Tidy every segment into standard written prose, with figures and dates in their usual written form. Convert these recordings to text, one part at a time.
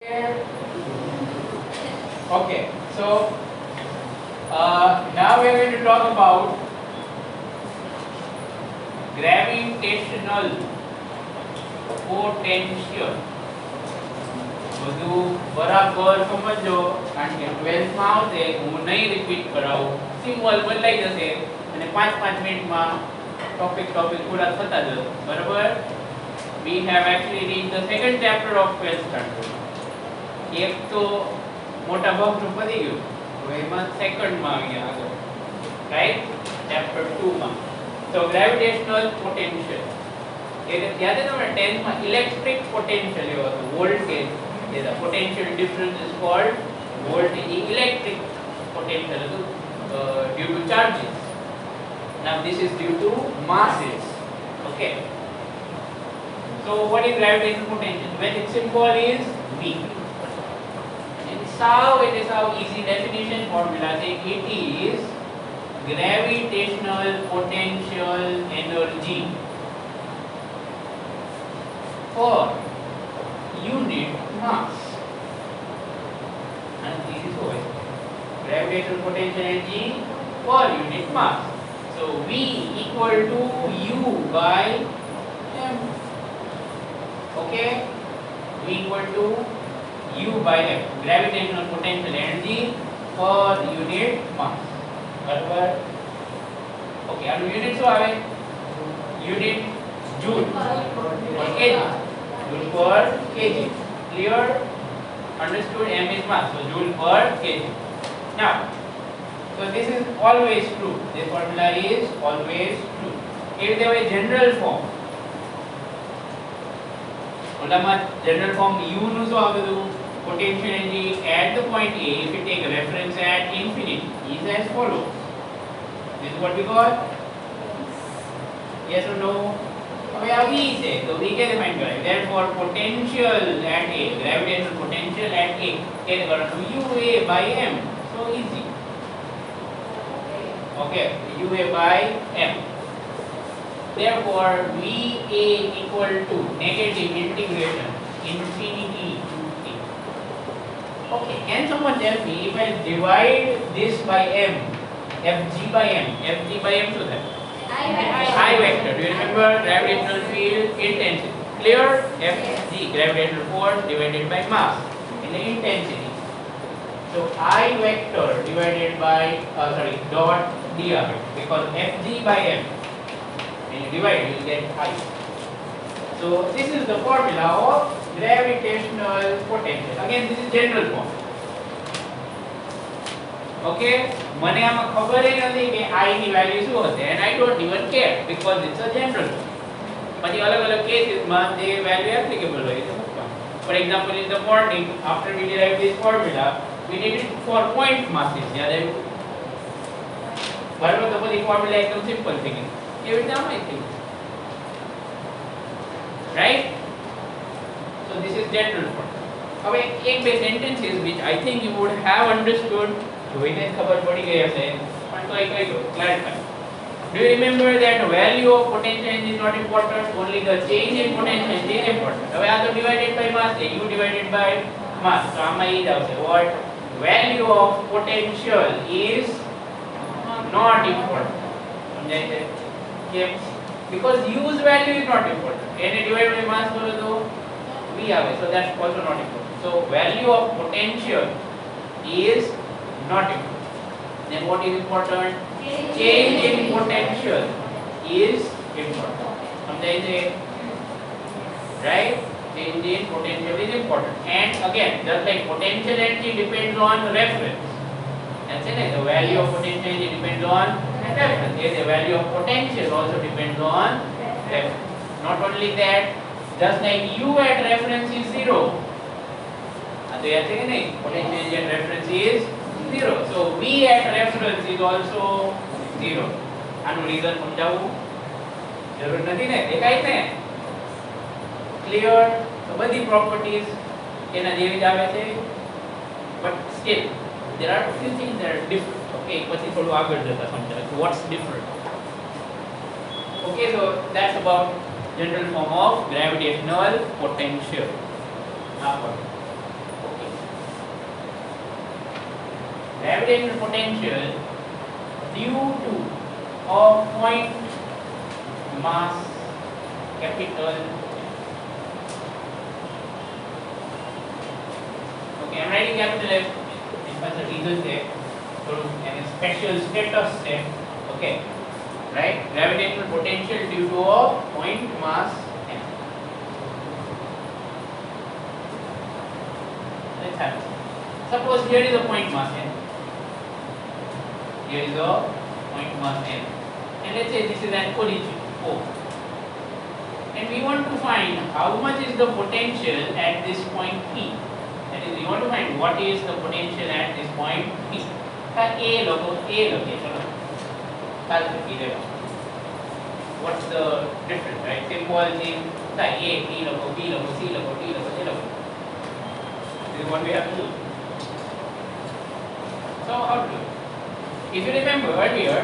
Okay, so now we are going to talk about gravitational potential. બધું બરાબર સમજો કારણ કે 12th માં આવશે હું નહીં રિપીટ કરાવું સિમ્બોલ બદલાઈ જશે અને 5 મિનિટમાં ટોપિક પૂરા થતા જશે બરાબર. We have actually reached the second chapter of 12th standard. એક તો મોટા ભાગનું પતી ગયું હવે એમાં સેકન્ડમાં આવી આગળ રાઈટ ચેપ્ટર 2 માં. So gravitational potential એટલે યાદ છે તમને 10th માં ઇલેક્ટ્રિક પોટેન્શિયલ એવો હતો voltage the potential difference is called voltage. Electric potential due to charges. Now this is due to masses. Okay. So what is gravitational potential? When its symbol is V. It is how easy definition formula say it is gravitational potential energy for unit mass. And this is what gravitational potential energy per unit mass. So V equal to U by M. Okay, V equal to U by M. Gravitational potential energy per unit mass. बराबर. Okay, आनु unit શું આવે? Unit joule per kg. Joule per kg. Clear? Understood? M is mass, so joule per kg. Now, so this is always true. This formula is always true. If they were general form, ઓલામાં general form U નું શું આવતું? Potential energy at the point A, if you take a reference at infinity, is as follows. This is what we got. Yes or no? હવે આ V છે તો V કેવી find કરાય? Therefore potential at A, gravitational potential at A કેવી કરવાનું? UA by M. So easy. Okay, UA by M. Therefore VA equal to negative integration infinity to T. Okay, can someone tell me if I divide this by M, FG by M so that I vector. Do you remember gravitational field intensity? Clear? Fg, gravitational force divided by mass in the intensity. So I vector divided by dot dr, because Fg by M, when you divide you will get I. So this is the formula of gravitational potential. Again this is general form. Okay, મને આમાં ખબર જ નથી કે I ની value શું હશે and I don't even care because it's a general. પછી અલગ અલગ કેસીસમાં જે વેલ્યુ એપ્લિકેબલ હોય છે મૂકવા. For example, in the morning after we derived this formula we did it for point masses. યાદ આવ્યું? બરાબર, તો બધી ફોર્મ્યુલા એકદમ સિમ્પલ થઈ ગઈ. એવી રીતે આમાં થઈ ગઈ. Right? So this is general form. હવે એક બે sentences which I think you would have understood જોઈને ખબર પડી ગઈ હશે પણ તોય કહી દો clarify. Do you remember that value of potential energy is not important, only the change in potential energy is important. હવે આ તો divided by mass છે, U divided by mass, તો આમાં એ જ આવશે what value of potential is not important. સમજાય છે કેમ? because U's value is not important, એને divided by mass કરો તો V આવે, so that's also not important. So value of potential is not important. Then what is important? Change in potential is important. समझाई છે? Right? Change in potential is important. And again, just like potential energy depends on reference. That's it. The value of potential energy depends on reference. Yes, the value of potential also depends on reference. Not only that, just like U at reference is 0. तो याद है कि नहीं? Potential energy at reference is 0. So V at reference is also 0. આનું reason સમજાવવું જરૂર નથી ને? દેખાય છે? ક્લિયર? તો બધી પ્રોપર્ટીઝ એના જેવી જ આવે છે. But still there are a few things that are different. Okay, પછી થોડું આગળ જતા સમજાવું what's different. Okay, so that's about general form of gravitational potential. gravitational potential due to a point mass capital M. Okay, I'm writing capital F because the reason there and a special status there. Okay, right? Gravitational potential due to a point mass M. Let's have it. Suppose here is a point mass M. Here is a point mass M. And let's say this is an origin O. And we want to find how much is the potential at this point P. That is, we want to find what is the potential at this point P. A location. What's the difference, right? Simple thing. A, B logo, B logo, C logo, D logo, A logo. This is what we have to do. So how to do it? If you remember earlier,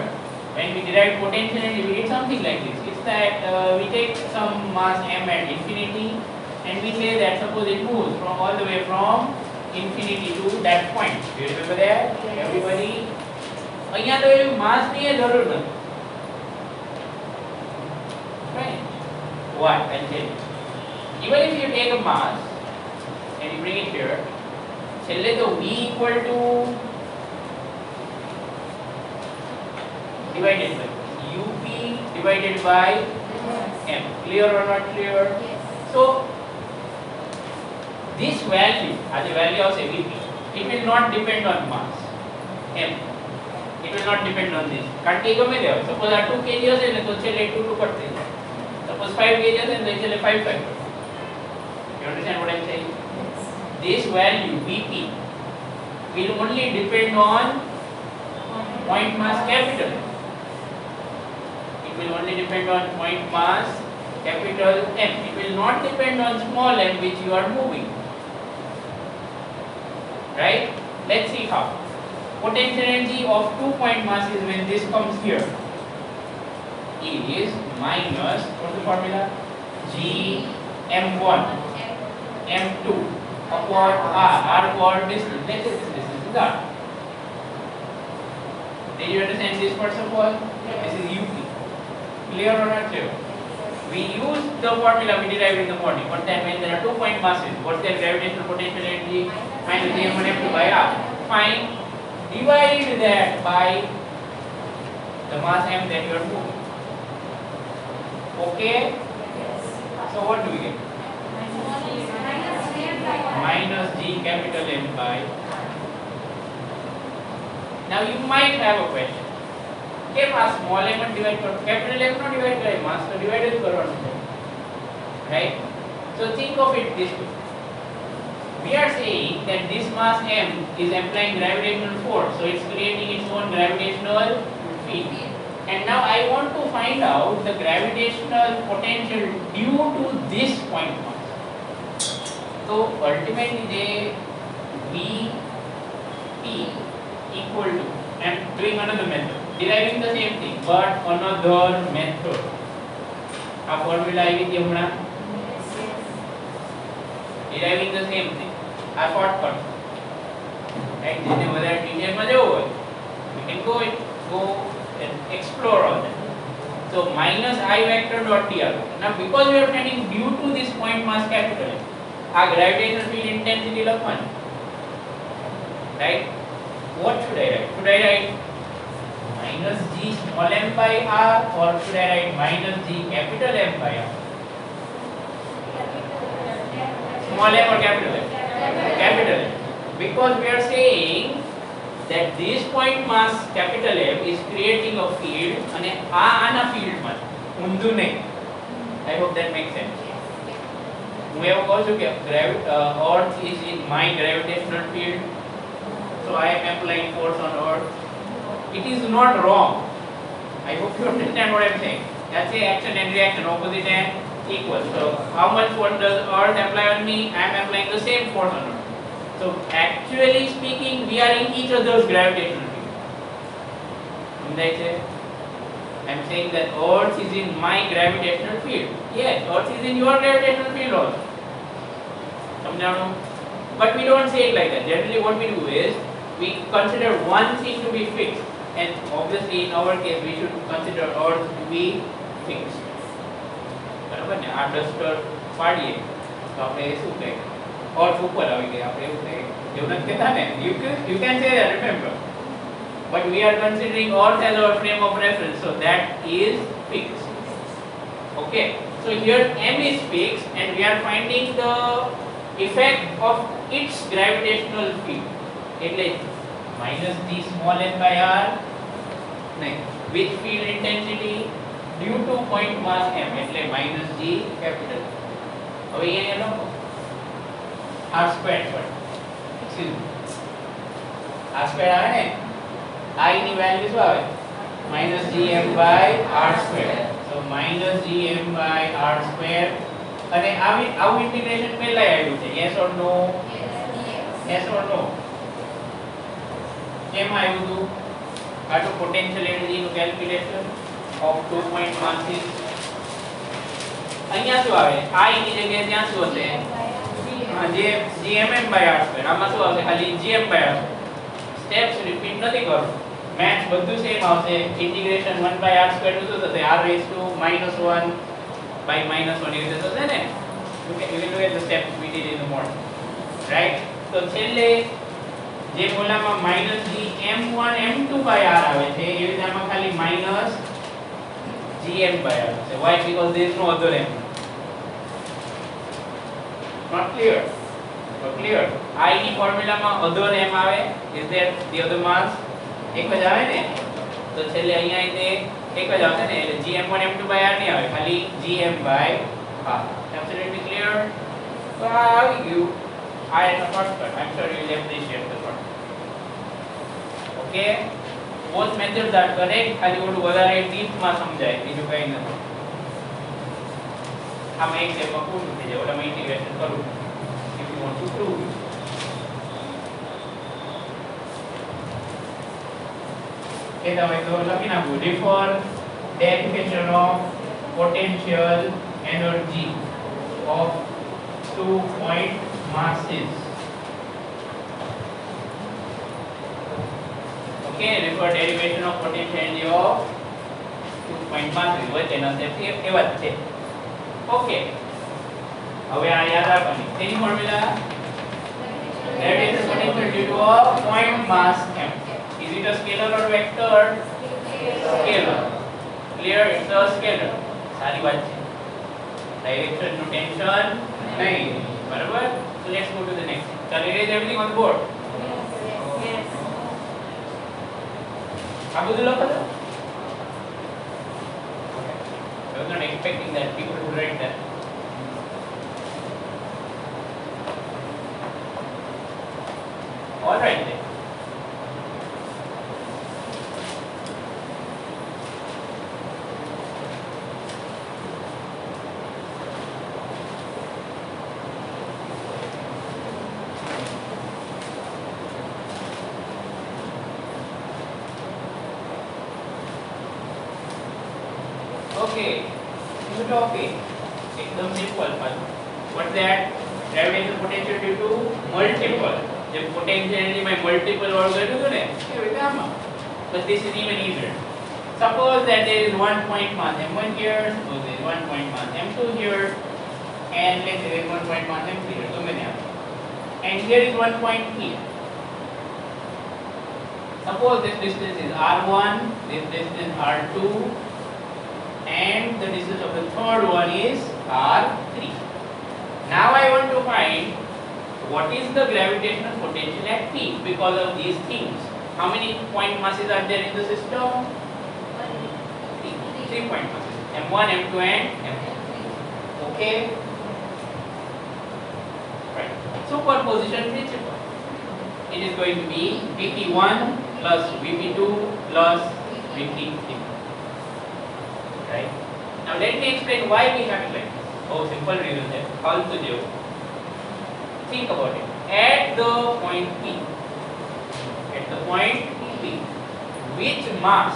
when we derived potential energy, we did something like this. It's that we take some mass m at infinity, and we say that suppose it moves from all the way from infinity to that point. Do you remember that? Yes. Everybody? અહીંયા તો એ માસ ની જરૂર નથી. Right? Why? I'll tell you. Even if you take a mass and you bring it here, છેલ્લે તો v equal to divided by up divided by m. Clear or not clear? Yes. So this value, as a value of say Vp, it will not depend on mass m. It will not depend on this. કારણ કે ગમે તે હોય. Suppose આ 2 kg હશે ને તો છેલ્લે 2 કટ થઈ જાય. Suppose 5 kg હશે ને તો છેલ્લે 5 cut. You understand what I'm saying? Yes. This value Vp will only depend on point mass capital. It will only depend on point mass capital M. It will not depend on small m which you are moving. Right? Let's see how. Potential energy of 2-point mass is when this comes here. Is minus, what's the formula? G m1 m2 upon r for distance. Let's say this distance is r. Did you understand this first of all? Yes. This is up. Clear or not clear? We use the formula we derived in the morning. What that means? There are 2-point masses. What's their gravitational potential energy? Minus m1 m2 by r. Fine. Divide that by the mass m that you are moving. Okay? Yes. So what do we get? Minus g capital M by. Now you might have a question. કેમ આ small m divide કરો? Capital M નો divide કરે, mass તો divide જ કરવાનો છે. Right? So think of it this way. We are saying that this mass m is applying gravitational force, so it's creating its own gravitational field. And now I want to find out the gravitational potential due to this point mass. So ultimately they Vp equal to, I am doing another method, deriving the same thing but another method. આ formula આવી ગઈ હમણાં. Deriving the same thing. આ shortcut. Right? જેને વધારે ડિટેલમાં જવું હોય, we can go and explore all that. So minus I vector dot dr. Now because we are finding due to this point mass capital, our gravitational field intensity લખવાની. Right? What should I write? Should I write minus g small m by r or should I write minus g capital M by r? Small m or capital M? Capital M. Because we are saying that this point mass capital M is creating a field and આના field માં ઊંધું નહીં. I hope that makes sense. હું એવું કહું છું કે earth is in my gravitational field, so I am applying force on earth. It is not wrong. I hope you understand what I am saying. That's a action and reaction, opposite and equal. So how much force does earth apply on me? I am applying the same force on earth. So actually speaking, we are in each other's gravitational field. I am saying that earth is in my gravitational field. Yes, earth is in your gravitational field also. But we don't say it like that. Generally what we do is, we consider one thing to be fixed, and obviously in our case we should consider earth to be fixed. બરાબર ને? આ duster પાડીએ તો આપણે શું કહીએ? earth ઉપર આવી ગઈ, આપણે એવું કહીએ. એવું નથી કહેતા ને? You can say that, remember. But we are considering earth as our frame of reference, so that is fixed. Okay, so here m is fixed and we are finding the effect of its gravitational field. એટલે minus g small n by r, નહીં, with field intensity due to point mass m, એટલે minus g capital. હવે અહીંયા લખો r squared પર, excuse me, r squared આવે ને, I ની વેલ્યુ શું આવે? minus gm by r squared. So minus gm by r squared. અને આવું ઇન્ટિગ્રેશન પહેલા આવ્યું છે, yes or no? Yes or no? કેમ આવ્યું હતું? આ તો પોટેન્શિયલ એનર્જી નું કેલ્ક્યુલેશન ઓફ 2 point masses. અહીંયા શું આવે? I ની જગ્યાએ ત્યાં શું હશે? હા, જે gmm by r squared. આમાં શું આવશે? ખાલી gm by r squared. Steps repeat નથી કરું, મેથ્સ બધું સેમ આવશે. ઇન્ટિગ્રેશન 1 by r squared નું શું થશે? r raised to -1 by -1 એ રીતે થશે ને? You will look at the steps we did in the morning, right? તો છેલ્લે જે બોલામાં -gm1 m2 by r આવે છે, એ રીતે આમાં ખાલી -gm by r છે. Why? Because there is no other m. Not clear? So clear? I ની ફોર્મ્યુલામાં other m આવે. Is there the other mass? એક જ આવે ને? તો છેલ્લે અહીંયા તે એક જ આવશે ને, એટલે gm1 m2 by r નહીં આવે, ખાલી gm by r. Absolutely clear? તો આ આવી ગયું. I am a shortcut. I'm sure you will appreciate the shortcut. Okay? Both methods are correct. ખાલી ઓલું વધારે deep માં સમજાય, બીજું કંઈ નથી. આમાં એક સ્ટેપમાં પૂરું થઈ જાય, ઓલામાં ઇન્ટિગ્રેશન કરું if you want to prove it. એ તમે તો લખી નાખું, refer derivation of potential energy of 2 point masses. Okay, refer derivation of potential energy of 2 point masses. વચ્ચેના સ્ટેપ એવા જ છે. ઓકે, હવે આ યાદ રાખવાની. તેની formula gravitation potential due to a point mass m. Is it a scalar or vector? Scalar. Clear? It's a scalar. સારી વાત છે. Direction નું ટેન્શન નહીં, બરાબર? So let's go to the next. Shall we erase everything on the board? Yes. આ બધું લખો છો? I was not expecting that people would write that. All right then. Okay, new topic. एकदम simple one. What's that? Gravitational potential due to multiple. जब potential energy में multiple और करते हो ना, ये होता है हम. But this is even easier. Suppose that there is 1 point mass m1 here, suppose there is 1 point mass m2 here, and let's say there is 1 point mass m3 here. So many are. And here is 1 point here. Suppose this distance is r1, this distance r2. And the distance of the third one is r3. Now I want to find what is the gravitational potential at P because of these things. How many point masses are there in the system? 3 point masses. M1, M2 and M3. Okay? Right. Superposition principle. It is going to be Vp1 plus Vp2 plus Vp3. Right? Now let me explain why we have it like this. Oh, simple reason there. All to do. Think about it. At the point P, which mass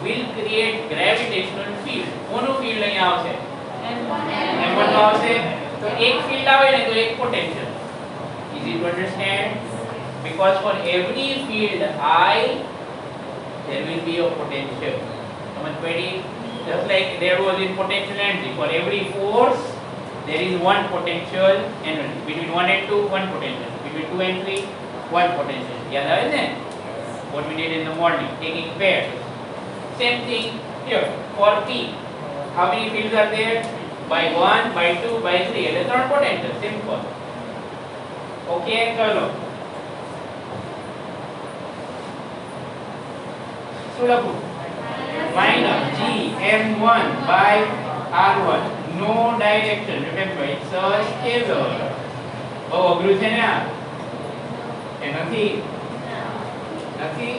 will create gravitational field? કોનું field અહીંયા આવશે? M1 આવશે. તો એક field આવે ને તો એક potential. Easy to understand. because for every field I there will be a potential. Just like there was in potential energy, for every force there is one potential energy. Between 1 and 2, one potential. Between 2 and 3, one potential. याद आया ना? What we did in the morning, taking pairs. Same thing here for P. How many fields are there? By 1, by 2, by 3. It is not potential. Simple. Okay, चलो. सुलभ. Minus G M1 by R1. No direction. Remember, it's a scalar. Oh, અઘરું છે ને આ? એ નથી. નથી.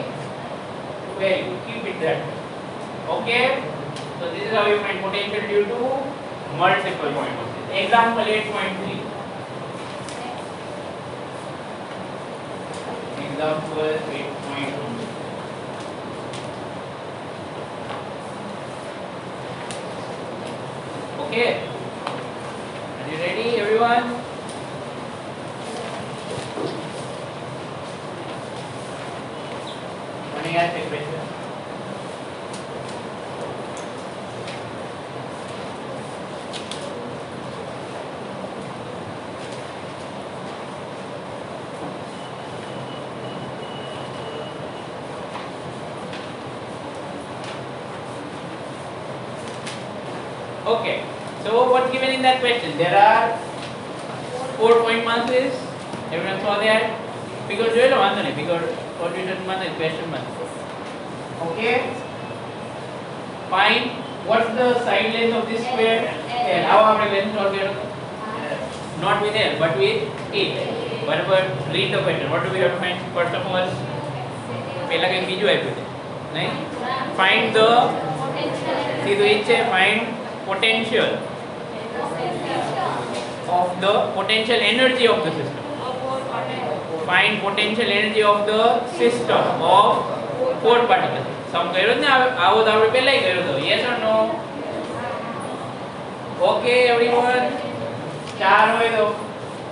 Very good. Keep it that way. Okay. So this is how you find potential due to multiple point sources. Example 8.3. Example 8.3. Okay. Are you ready, everyone? Let me ask a question. Okay. So what's given in that question? There are 4 point masses. Everyone saw that? Figure જોઈ લો વાંધો નહીં. Figure solution માં નહીં, question માં. Okay. Find what's the side length of this square? And how આપણે length solve કર્યો? Not with L but with A. બરાબર. Read the question. What do we have to find? First of all, પહેલા કંઈક બીજું આપ્યું છે. નહીં? Find the સીધું એ છે find potential of the potential energy of the system. Find potential energy of the system of 4 particles. સમ કર્યો ને આવો તો આપણે પહેલા ਹੀ કર્યો તો. Yes or no? Okay everyone. 4 હોય તો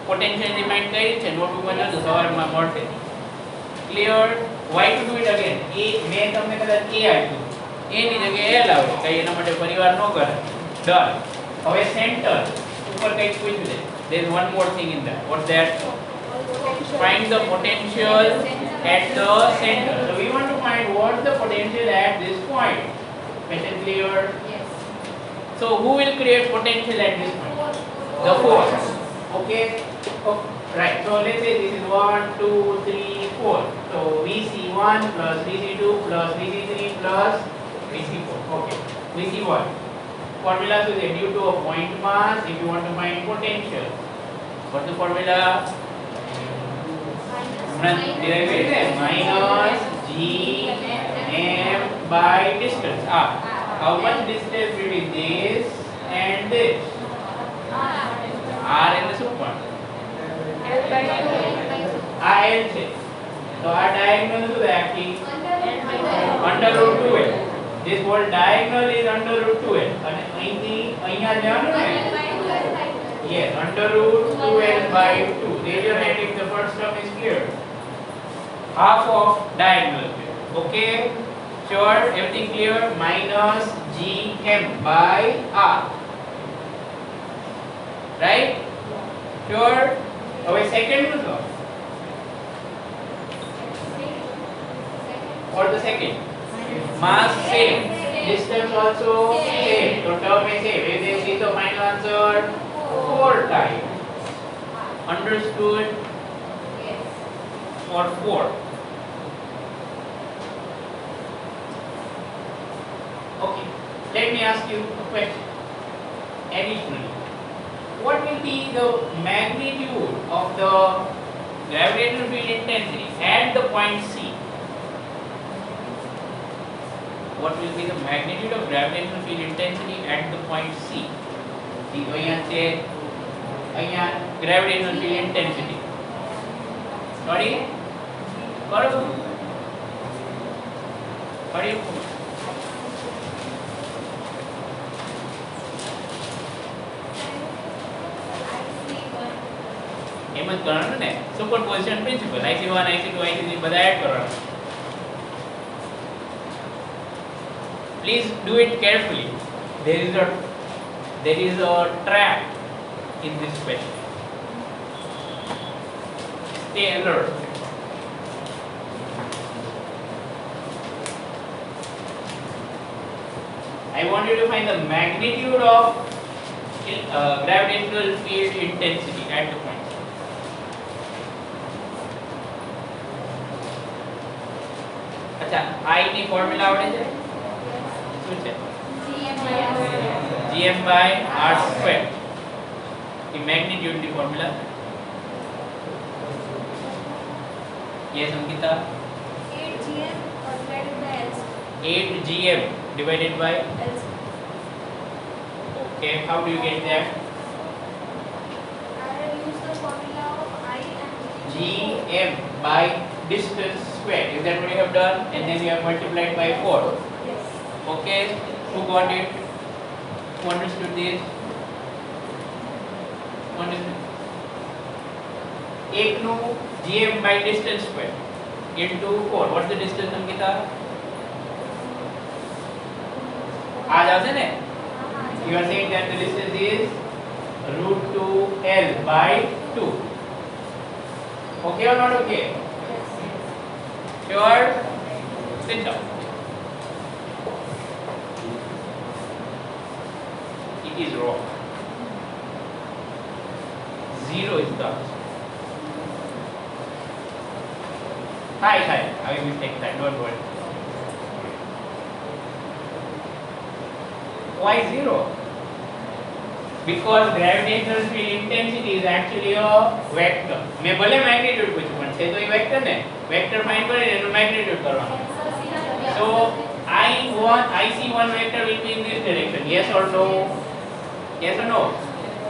potential energy find કરી છે. નોટબુક માં જો સવારમાં મળશે. Clear? Why to do it again? એ મેં તમને કદાચ A આપ્યું. A ની જગ્યાએ L આવે. કઈ એના માટે પરિવાર ન કરે. Done. હવે center ઉપર કંઈક પૂછ્યું છે. There is one more thing in that. What's that? Find the potential at the center. So we want to find what's the potential at this point. Question clear? Yes. So who will create potential at this point? The force. Okay. Right. So let's say this is 1, 2, 3, 4. So VC1 plus VC2 plus VC3 plus VC4. Okay. VC1. Formula is due to a point mass if you want to find potential. What's the formula? Minus G M by distance R. How much distance between this and this? R in the super. R L છે. So our diagonal is actually under root 2L. This whole diagonal is under root 2L. અને અહીંથી અહીંયા જવાનું ને? Yes, under root 2L by 2. There your matrix, the first term is clear. Half of diagonal. Okay? Sure? Everything clear? Minus Gm by R. Right? Sure? હવે second નું તો? For the second. Mass same. Distance also same. So term is same. If they see the final answer 4 times. Understood? Yes. For 4. Okay. Let me ask you a question. Additionally, what will be the magnitude of the gravitational field intensity at the point C? What will be the magnitude of gravitational field intensity at the point C? See, અહીંયા gravitational field intensity. Sorry? કરો. કરી. એમ જ કરવાનું ને. Superposition principal IC1 IC2 IC3 બધા add કરવાના. Please do it carefully. There is a trap in this question. Stay alert. I want you to find the magnitude of gravitational field intensity at the point. अच्छा, I ની formula આવડે છે? શું છે? Gm by r square. की magnitude ની formula? Yes, Ankita. 8 gm divided by L. Okay, how do you get that? I will use the formula of I and Gm by distance square. Is that what you have done? And then you have multiplied by 4. Yes. Okay, who got it? Who understood this? Who understood? 8 no Gm by distance square into 4. What's the distance, Ankita? आ जाते ने? You are saying that the distance is root 2L by 2. Okay or not okay? Sure? Sit down. It is wrong. 0 is the answer. Hi, I will take that, don't worry. Why 0? Because gravitational field intensity is actually a vector. मैं भले magnitude पूछूं पण છે તો એ vector ને vector find કરીને એનું magnitude કરવાનું. So I see one vector will be in this direction. Yes or no? Yes or no?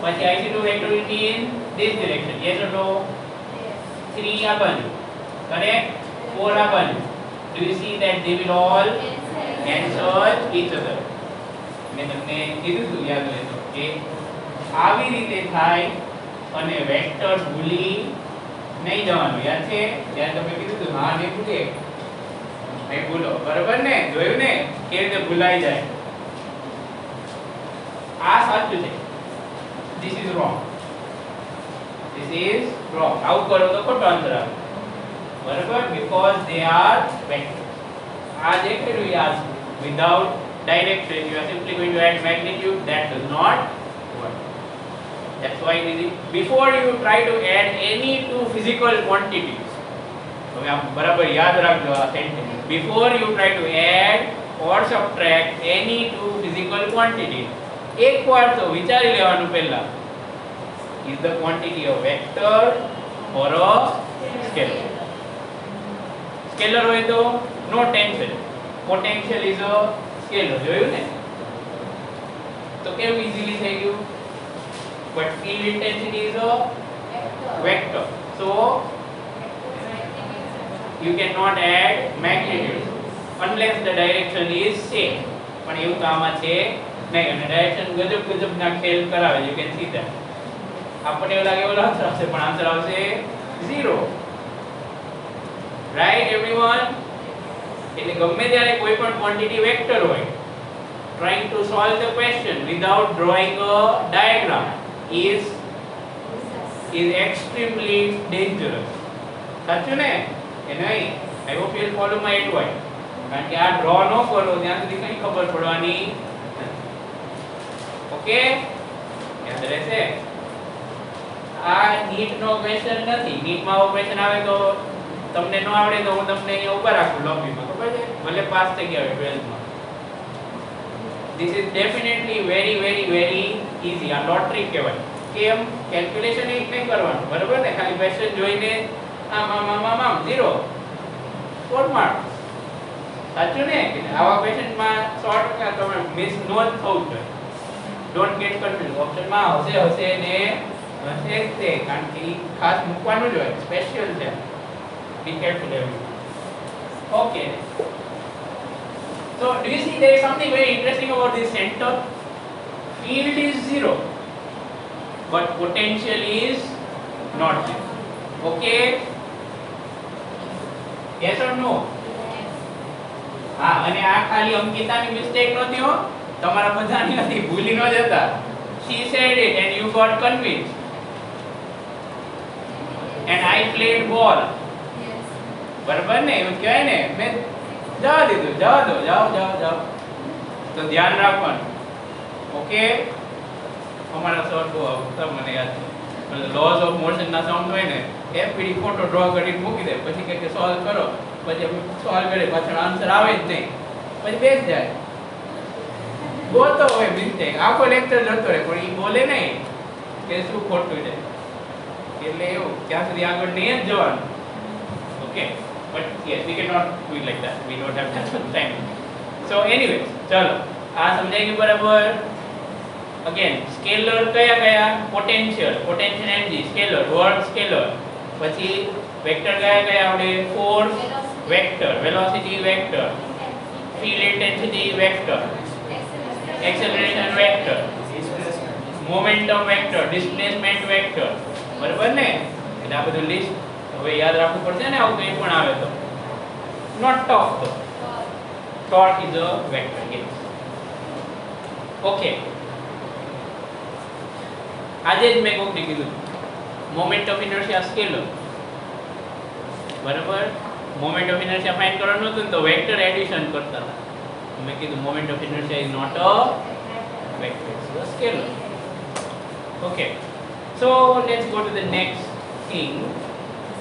પછી I see two vector will be in this direction. Yes or no? 3 આ બાજુ. Correct? 4 આ બાજુ. Do you see that they will all cancel each other? મેં તમને કીધું હતું યાદ હોય તો કે આવી રીતે થાય અને વેક્ટર ભૂલી નહીં જવાનું. યાદ છે ત્યારે તમે કીધું હતું હા નહીં ભૂલે નહીં ભૂલો, બરાબર ને? જોયું ને કેવી રીતે ભૂલાઈ જાય. આ સાચું છે. This is wrong. This is wrong. આવું કરો તો ખોટો આન્સર આવે, બરાબર? Because they are vectors. આ જે કર્યું યાદ without direction you are simply going to add magnitude. That does not work. That's why before you try to add any two physical quantities, હવે આમ બરાબર યાદ રાખજો આ sentence. Before you try to add or subtract any two physical quantities, એકવાર તો વિચારી લેવાનું પહેલા, is the quantity a vector or a scalar? Scalar હોય તો no tension. Potential is a scalar. જોયું ને? તો કેવું easily થઈ ગયું? But field intensity is a vector. So you cannot add magnitude unless the direction is same. પણ એવું તો આમાં છે નહીં, અને ડાયરેક્શન ગજબના ખેલ કરાવે. You can see that. આપણને એવું લાગે ઓલો આન્સર આવશે, પણ આન્સર આવશે 0. Right everyone? એટલે ગમે ત્યારે કોઈ પણ ક્વોન્ટિટી વેક્ટર હોય, trying to solve the question without drawing a diagram is extremely dangerous. સાચું ને કે નહીં? I hope you will follow my advice. કારણ કે આ ડ્રો ન કરો ત્યાં સુધી કઈ ખબર પડવાની નથી. ઓકે, યાદ રહેશે? આ નીટ નો ક્વેશ્ચન નથી. નીટમાં આવો ક્વેશ્ચન આવે તો તમને ન આવડે તો હું તમને અહીંયા ઊભા રાખું લોબીમાં, ખબર છે? ભલે પાસ થઈ ગયા હોય 12th માં. This is definitely very very very easy. આ લોટરી કહેવાય. કેમ? કેલ્ક્યુલેશન એક નહીં કરવાનું, બરાબર ને? ખાલી ક્વેશ્ચન જોઈને આમ 0 4 માર્ક. સાચું ને? કે આવા ક્વેશ્ચનમાં 100% તમે મિસ ન જ થવું જોઈએ. Don't get confuse. ઓપ્શનમાં હશે ને હશે તે, કારણ કે ખાસ મૂકવાનું જ હોય, સ્પેશિયલ છે. Be careful everyone. Okay. So do you see there is something very interesting about this center? Field is 0, but potential is not 0. Okay yes or no Yes. હા અને આ ખાલી અંકિતાની મિસ્ટેક નહોતી હો તમારા બધાની હતી ભૂલી ન જતા she said it and you got convinced and I played ball Yes. બરાબર ને એવું કહેવાય ને મેં જવા દીધું જવા દો જાઓ તો ધ્યાન રાખવાનું ઓકે અમારા સર બહુ આવતા મને યાદ છે લોઝ ઓફ મોશન ના સાઉન્ડ હોય ને એ પીડી ફોટો ડ્રો કરીને મૂકી દે પછી કહે કે સોલ્વ કરો પછી અમે સોલ્વ કરે પાછળ આન્સર આવે જ નહીં પછી બેસ જાય બોલતો હોય મિસ્ટેક આખો લેક્ચર જતો રહે પણ એ બોલે નહીં કે શું ખોટું છે એટલે એવું ત્યાં સુધી આગળ નહીં જ જવાનું okay but yes we can not do it like that we don't have that much time so anyways ચલો આ સમજાઈ ગયું બરાબર અગેન સ્કેલર કયા potential energy scalar word scalar પછી વેક્ટર કયા આપણે force vector velocity vector field intensity vector acceleration vector momentum vector displacement vector બરાબર ને એટલે આ બધું લિસ્ટ હવે યાદ રાખવું પડશે ને આવું કંઈ પણ આવે તો નોટ ટોક તો torque is a vector yes okay આજે જ મેં કોકને કીધું મોમેન્ટ ઓફ ઇનર્શિયા સ્કેલર બરાબર મોમેન્ટ ઓફ ઇનર્શિયા ફાઇન્ડ કરવાનું હતું ને તો વેક્ટર એડિશન કરતા હતા મેં કીધું moment of inertia is not a vector it's a scalar okay so let's go to the next thing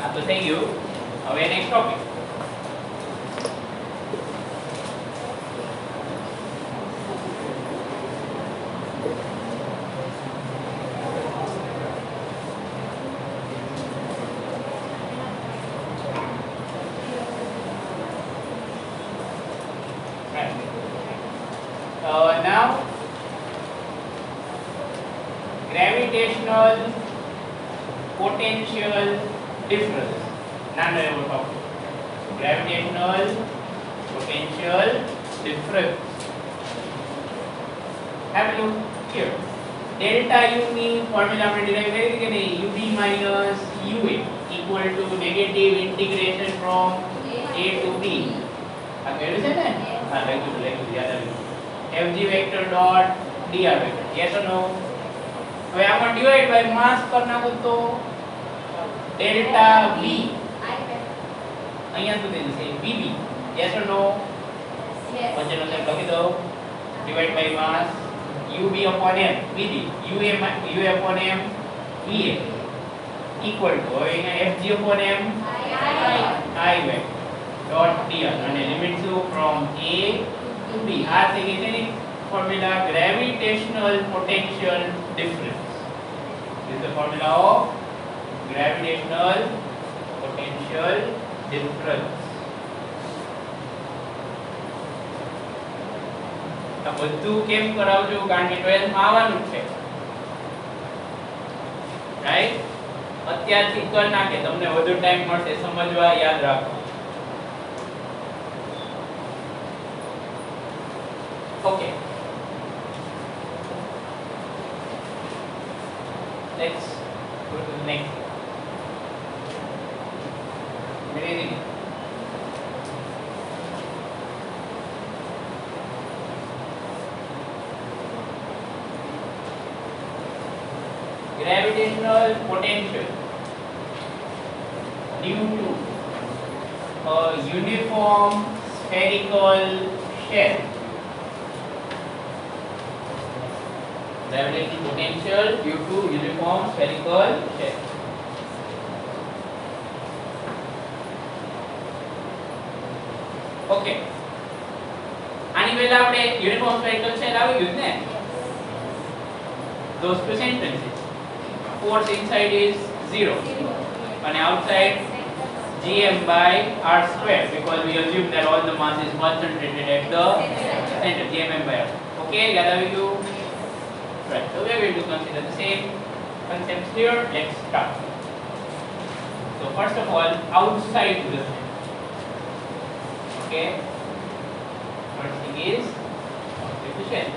આ તો થઈ ગયું હવે next topic now gravitational potential difference નાનો એવો topic gravitational potential difference have a look here delta u ની formula આપણે derive કરી હતી કે નહીં ub minus ua equal to negative integration from a to b આ કહ્યું છે ને હા લખ્યું યાદ આવ્યું fg vector dot dr vector yes or no હવે આમાં ડિવાઇડ બાય માસ કર નાખો તો ડેલ્ટા v અહીંયા સુધી છે vb yes or no Yes. વચ્ચેનો સેટ લખી દો divide by mass ub upon m vd u upon m va equal to હવે અહીંયા fg upon m I vector dot dr અને લિમિટ શું from a to b આ થઈ ગઈ છે ને formula gravitational potential difference this is the formula of gravitational potential difference આ બધું કેમ કરાવજો કારણ કે 12th માં આવવાનું છે રાઈટ અત્યારથી કર નાખે તમને વધુ ટાઈમ મળશે સમજવા યાદ રાખો okay let's go to the next very easy gravitational potential due to a uniform spherical shell gravitational potential due to uniform spherical shell okay આની પહેલા આપણે uniform spherical shell આવી ગયું ને those two sentences force inside is 0 and outside gm by r square because we assume that all the mass is concentrated at the center gm by r okay યાદ આવી ગયું right so we are going to consider the same concepts here let's start so first of all outside the center okay first thing is outside the shell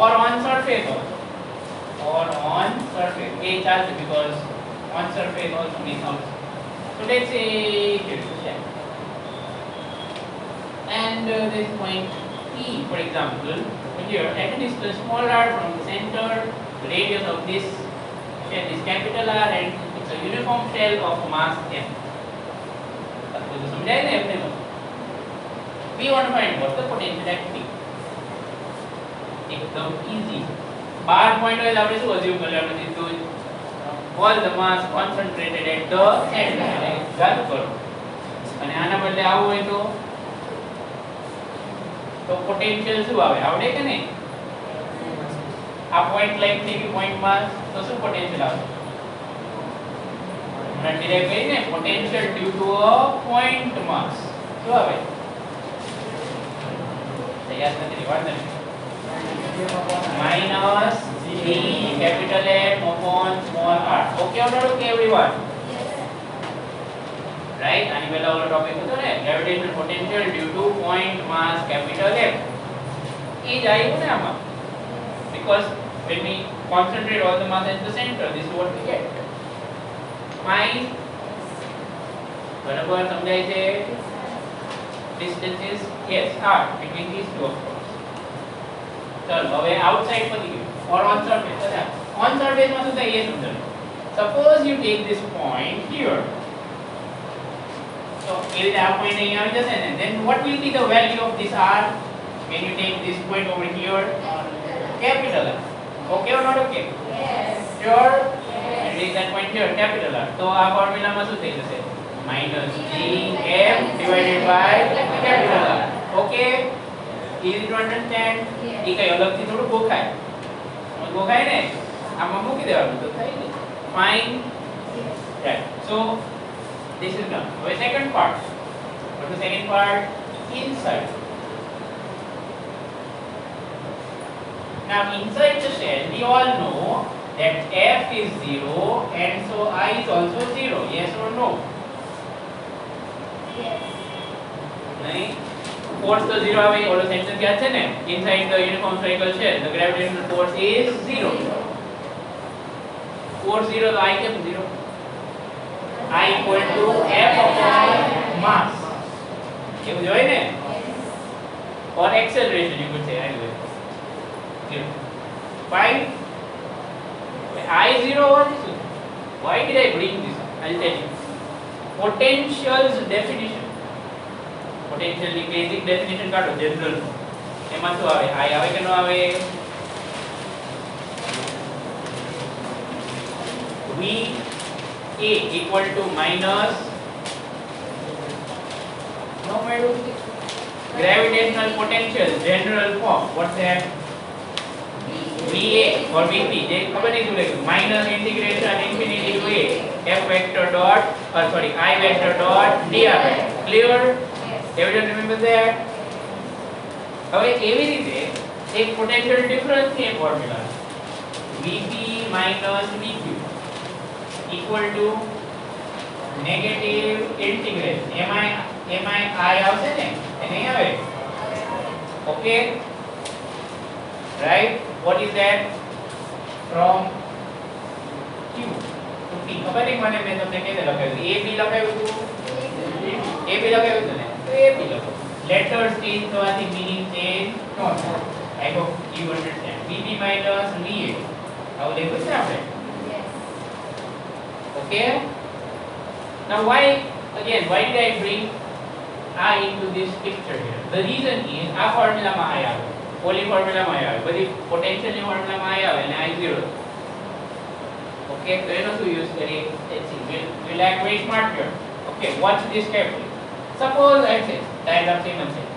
or on surface also or on surface a charge because on surface also means So let's say here is the shell. And this point P, for example, here at a distance small r from the center, the radius of this shell is capital R and it's a uniform shell of mass m. तो समझाए ना अपने को? We want to find what the potential at P. एकदम easy. बाहर point wise आपने શું assume कर लिया आपने सीधું all the mass concentrated at the center याद करो અને આના બદલે આવું હોય તો પોટેન્શિયલ શું આવે આવડે કે નહીં આ પોઈન્ટ લાઈક થઈ ગઈ પોઈન્ટ માસ તો શું પોટેન્શિયલ આવે આપણે ડિરાઈવ કરીને potential due to a point mass શું આવે તૈયાર નથી વાંધો નહીં minus G capital M upon small r. Okay or not okay everyone? Right? આની પહેલા ઓલો ટોપિક હતો ને gravitational potential due to point mass capital M. એ જ આવ્યું ને આમાં. Because when we concentrate all the mass at the center, this is what we get. Fine. બરાબર સમજાય છે? Distance is yes r between these two of course. चलो હવે outside પતી ગયું or on surface अच्छा on surface માં શું થાય એ સમજો suppose you take this point here so એ રીતે આ point અહીં આવી જશે ને then what will be the value of this r when you take this point over here capital R okay or not okay Yes. sure Yes. and is that point here capital R તો આ formula માં શું થઈ જશે minus gm divided by capital R okay easy to understand એ કઈ અલગથી થોડું ગોખાય ગોખાય ને આમાં મૂકી દેવાનું તો થઈ ગયું fine right so this is done so second part what the second part inside now inside the shell we all know that f is 0 and so I is also 0 yes or no Yes. नहीं force तो 0 આવે ઓલો sentence યાદ છે ને inside the uniform spherical shell the gravitational force is 0 force 0 તો I કેમ 0 I equal to F upon mass એવું જ હોય ને or acceleration you could say anyway 0 fine I 0 what is it why did I bring this up I'll tell you potential's definition potential ની basic definition કાઢો general એમાં શું આવે I આવે કે ન આવે V A equal to minus no matter gravitational potential general form what's that VA or VP જે ખબર નહીં શું લખ્યું minus integration infinity to A F vector dot sorry I vector dot dr clear everyone remember that હવે એવી રીતે એક potential difference ની formula Vp minus Vq equal to negative integration mi આવશે ને એ નહીં આવે okay right what is that from Q to P ખબર નહીં મને મેં તમને કેવી રીતે લખાવ્યું A B લખાવ્યું હતું A B લખાવ્યું હતું ને તો A B લખો letters change થવાથી meaning change ન થાય I hope you understand VB minus VA આવું લખ્યું છે આપણે Yes. okay now why did I bring I into this picture here the reason is આ ફોર્મ્યુલામાં I આવે પોલી ફોર્મ્યુલામાં I આવે બધી પોટેન્શિયલની ફોર્મ્યુલામાં I આવે અને I 0 okay તો એનો શું યુઝ કરીએ let's see we'll act very smart here okay watch this carefully suppose I say diagram same and same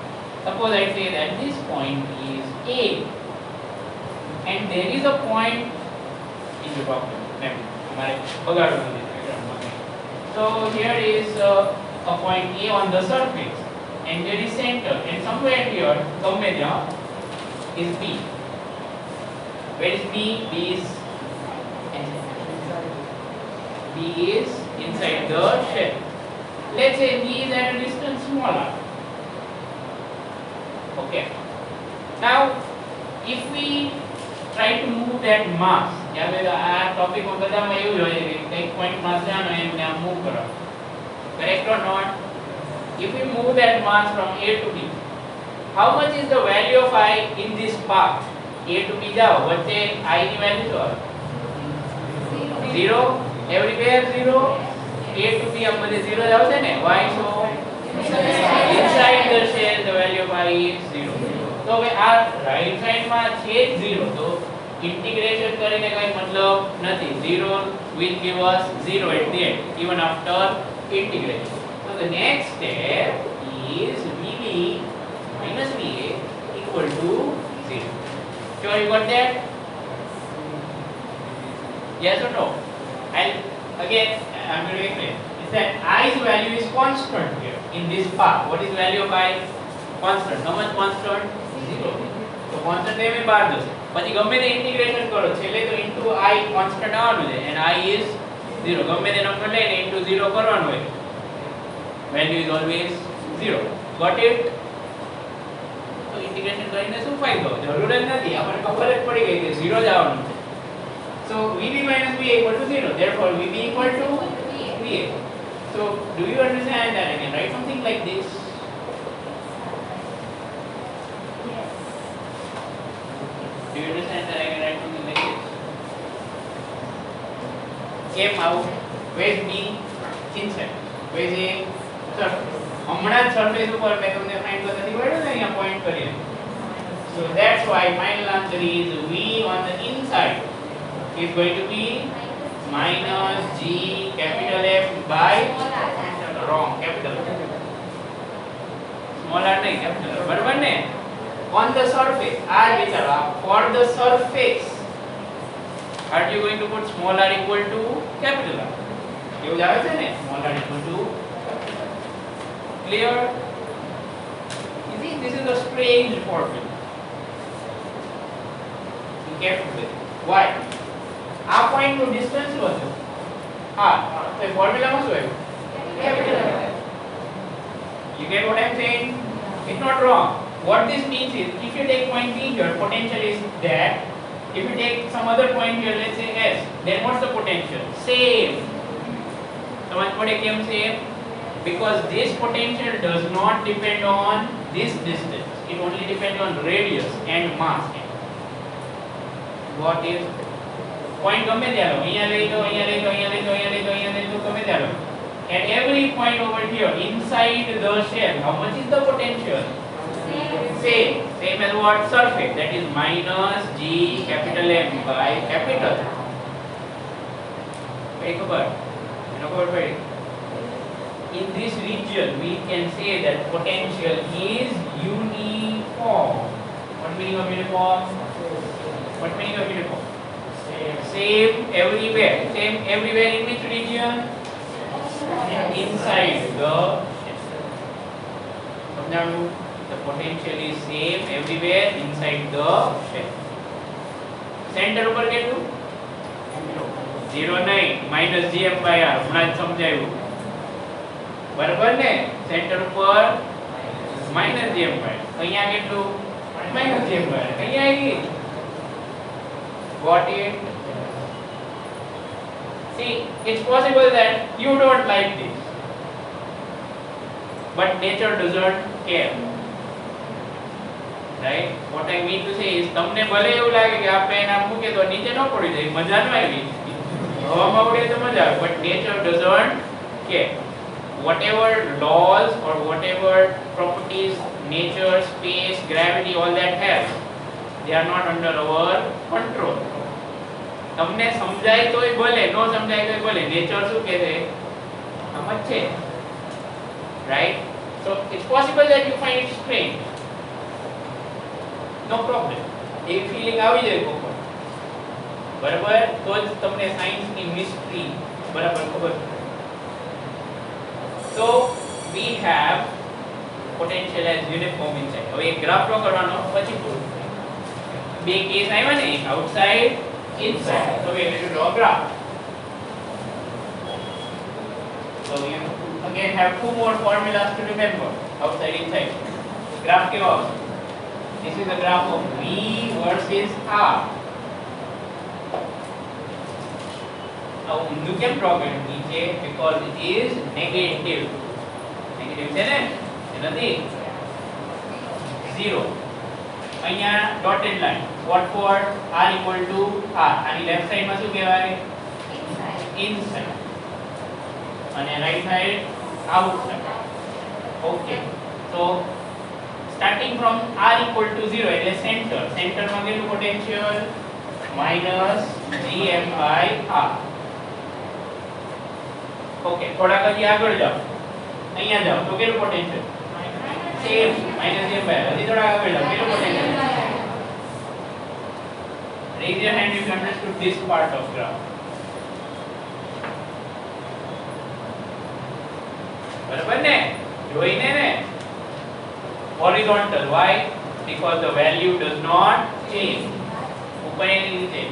suppose I say that this point is A and there is a point in the problem हमारे बगाड़ो नहीं so here is a point A on the surface and there is center and somewhere here somewhere there is B where is B B is inside the shell let's say B is at a distance smaller okay now if we try to move that mass या फिर આ topic માં બધામાં એવું જ હોય કે એક પોઈન્ટ માસ જાણો એમને આમ મૂવ કરો Correct or not? If we move that mass from A to B, how much is the value of I in this path? A to B जाओ, वच्चे I की value શું આવે? 0. Everywhere 0. A to B हम बधे 0 जाओ छे ने? Why so? Inside the shell the value of I is 0. तो હવે આ right side માં છે 0 તો integration કરીને કઈ મતલબ નથી. 0 will give us 0 at the end even after integration. So the next step is VB minus VA equal to 0. Sure you got that? Yes or no? I'm going to explain. Is that I's value is constant here in this part. What is value of I? Constant. How much constant? 0. So constant એ મેં બહાર જશે. પછી ગમે તે integration કરો છેલ્લે તો into I constant આવવાનું છે and I is 0. ગમે તે નંબર લઈને into 0 કરવાનું હોય. Value is always 0. Got it? તો ઇન્ટિગ્રેશન કરીને શું ફાયદો? જરૂર જ નથી. આપણને ખબર જ પડી ગઈ કે 0 જ આવવાનું છે. So VB minus VA equal to 0. Therefore VB equal to VA. So do you understand that I can write something like this? Yes. Do you understand that I can write something like this? Came out. Where is B? Inside. Where is A? Surface. હમણાં જ surface ઉપર મેં તમને find કરવાથી પડ્યું ને અહીંયા point કરીએ. So that's why final answer is V on the inside is going to be minus G capital F by wrong capital small r नहीं capital R बराबर ने on the surface r विचारो for the surface are you going to put small r equal to capital R એવું જ આવે છે ને small r equal to clear. You see this is a strange formula. Be careful with it. Why? આ point નું distance શું હતું? હા તો એ ફોર્મ્યુલામાં શું આવ્યું? Capital R. You get what I'm saying? It's not wrong. What this means is if you take point B here, potential is that. If you take some other point here, let's say S, then what's the potential? Same. समझ पड़े केम same? Because this potential does not depend on this distance. It only depends on radius and mass. What is point ગમે ત્યાં લો અહીંયા લઈ લો અહીંયા લઈ લો અહીંયા લઈ લો અહીંયા લઈ લો અહીંયા લઈ લો ગમે ત્યાં લો at every point over here inside the shell how much is the potential? Same as what? Surface, that is minus G capital M by capital. Very ખબર એનો ખબર પડી. In this region we can say that potential is uniform. What meaning of uniform? What meaning of uniform? Same everywhere. Same everywhere in which region? Inside the shell. The potential is same everywhere inside the shell. Center ઉપર કેટલું? 0 નહીં minus gm by r. હમણાં જ સમજાયું. બરાબર ને? Centre ઉપર minus gm by r. અહીંયા કેટલું? minus gm by r. અહીંયા આવી. Got it? See, it's possible that you don't like this, but nature doesn't care. Right? What I mean to say is, તમને ભલે એવું લાગે કે આ પેન આમ મૂકે તો નીચે ન પડી જાય, મજા ન આવી. હવામાં ઉડે તો મજા આવે, but nature doesn't care. Whatever laws or whatever properties nature, space, gravity, all that has, they are not under our control. તમને સમજાય તોય ભલે નો સમજાય તોય ભલે નેચર શું કહે છે આમ જ છે. Right? So it's possible that you find it strange. No problem. A feeling આવી જાય કોકો. બરાબર? તો જ તમને સાયન્સની મિસ્ટ્રી બરાબર ખબર પડે. So we have potential as uniform inside. હવે એક ગ્રાફ ડ્રો કરવાનો પછી પૂરું. બે કેસ આવ્યા ને એક outside inside. So we are going to draw a graph. So we again have two more formulas to remember. Outside, inside. Graph के बाद. This is the graph of V versus R. આવું ઊંધું કેમ draw કર્યું નીચે because it is negative છે ને એ નથી 0 અહીંયા dotted line what for r equal to r આની લેફ્ટ સાઈડ માં શું કહેવાય inside અને right side outside okay so starting from r equal to 0 એટલે સેન્ટર સેન્ટરમાં કેટલું potential -gm by r okay થોડાક હજી આગળ જાઓ અહીંયા જાઓ તો કેટલું potential same -gm by r હજી થોડા આગળ જાઓ કેટલું potential raise your hand if you understood this part of graph બરાબર ને જોઈને ને horizontal why because the value does not change ઉપરની રીતે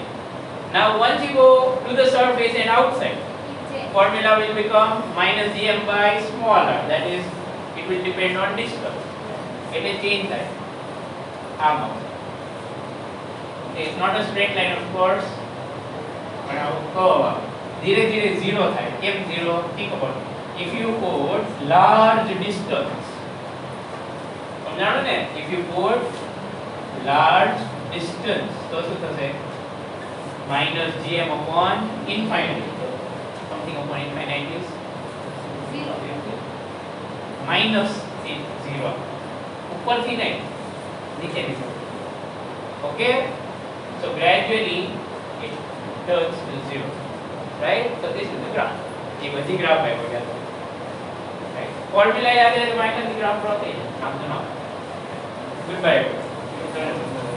now once you go to the surface and outside formula will become -gm by small r that is it will depend on distance એટલે change થાય આમ it's not a straight line of course but આવું curve ધીરે ધીરે 0 થાય કેમ 0 think about it if you put large distance સમજાણો ને if you put large distance તો શું થશે -gm upon infinity something upon infinity is 0 minus 0 ઉપરથી નહીં નીચેની okay so gradually it turns to 0 right so this is the graph ये बड़ी graph है वगैरह राइट फॉर्मूला याद है तो माइनस ग्राफ ड्रॉ થઈ જાય આમ તો ના ગુડ બાય